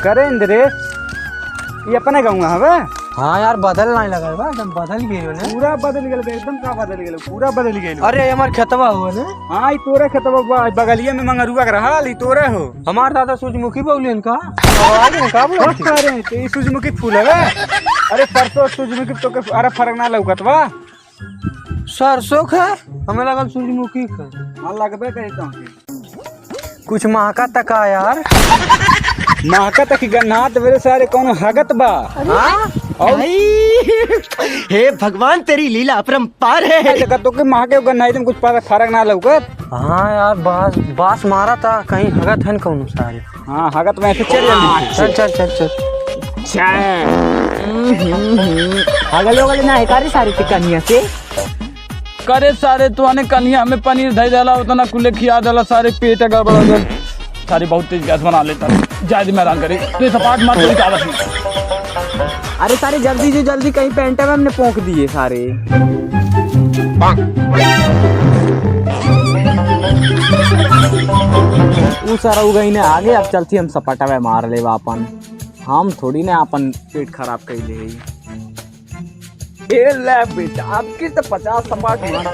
करे इंद्रेश, ये अपने गाँव हवे। हाँ यार बदल नहीं लगा बा, एकदम बदल गई ने। पूरा बदल गेल, एकदम का बदल गेल, पूरा बदल गेल। अरे हमार खेतवा हो ने। हाँ ई तोरे खेतवा बगलिया में मंगरुआ के रहल, ई तोरे हो। हमार दादा सूरजमुखी बोलियन का आवाज में का बोलत अरे तो ई सूरजमुखी फूल है। अरे सरसों सूरजमुखी तो के अरे फर्क ना लौकत बा। सरसों का हमें लगल सूरजमुखी का। हां लगबे कही तो कुछ महका तक आ यार। महका तक गन्नात मेरे सारे कौन हगत बा। हां और हे भगवान तेरी लीला अपरंपार है। जगह तो के महके गन्नात में कुछ फर्क ना लौकत। हाँ यार बास मारा था कहीं हगत है कौन सारे। हाँ हगत में ऐसे चल जल्दी चल चल चल चल अगल बगल ना एकारी सारी कनिया से करे सारे तो आने कन्या में पनीर धई देला उतना कुले खिया देला सारे पेट गड़बड़ हो गल सारी बहुत तेज गैस बना लेता जायद मैदान करे तो सपाट मार कोई चावत नहीं। अरे सारे जल्दी जो जल्दी कहीं पेंटा में हमने पोंक दिए सारे। ऊ सारा उगई ने आगे, अब चलती हम सपाटा में मार ले अपन। हम थोड़ी ना अपन पेट खराब कर ले। ले बेटा आपकी तो 50 सपाट मार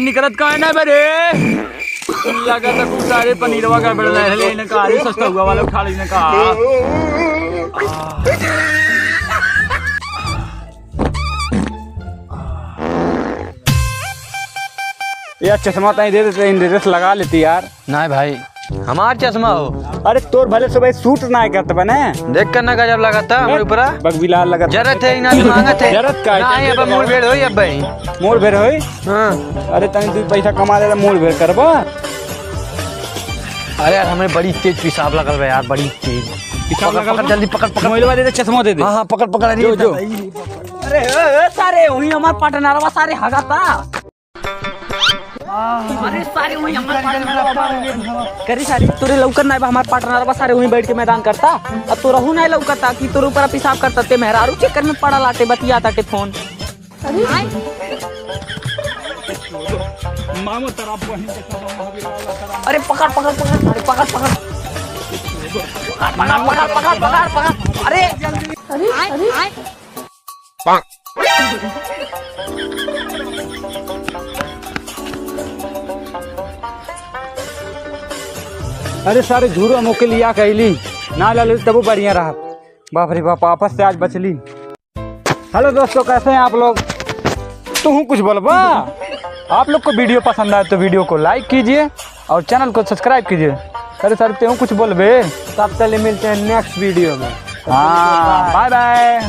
निकलत का है ना बरे लगा तो कुछ सारे पनीरवा का बड़ा है लेने का अरे सस्ता हुआ वाला उठा लेने का। यार चश्मा ताई दे देते इंद्रेश लगा लेती यार। नहीं भाई हमार चश्मा हो। अरे तोर भले सुबह सूट ना करत बने देख कर ना गजब लगा था हमारे ऊपर। बगबिलाल लगा जरूरत है ना मांगा थे जरूरत का नहीं अब मूड भेड़ होई अब भाई मोड़ भेर होई। हां अरे तनी तू पैसा कमा ले मोड़ भेर करबा। अरे यार हमें बड़ी तेज पेशाब लगल बा यार, बड़ी तेज पेशाब लगल पकड़ जल्दी पकड़ मोबाइलवा दे दे चश्मा दे दे। हां हां पकड़ पकड़ अरे जो अरे सारे वही हमार पार्टनरवा सारे हगाता। अरे सारे वही हमार पार्टनरवा करी सारी तोरे लौकर ना हमार पार्टनरवा सारे वही बैठ के मैदान करता। अब तो रहू ना लौकता कि तोर ऊपर पेशाब करता ते मेहरारू चक्कर में पड़ा लाटे बतिया ताटे फोन। मामो तरफ बहन के अरे पकड़ पकड़ पकड़ अरे पकड़ पकड़ पकड़ पकड़ पकड़ पकड़ अरे अरे सारे झूरो मौके लिया कहली ना ले तब बढ़िया रहा। बाप रे बाप आपस से आज बचली। हेलो दोस्तों कैसे हैं आप लोग। तू कुछ बोलबा। आप लोग को वीडियो पसंद आए तो वीडियो को लाइक कीजिए और चैनल को सब्सक्राइब कीजिए। अरे सर तेहू कुछ बोलबे। तब चले मिलते हैं नेक्स्ट वीडियो में। हाँ बाय बाय।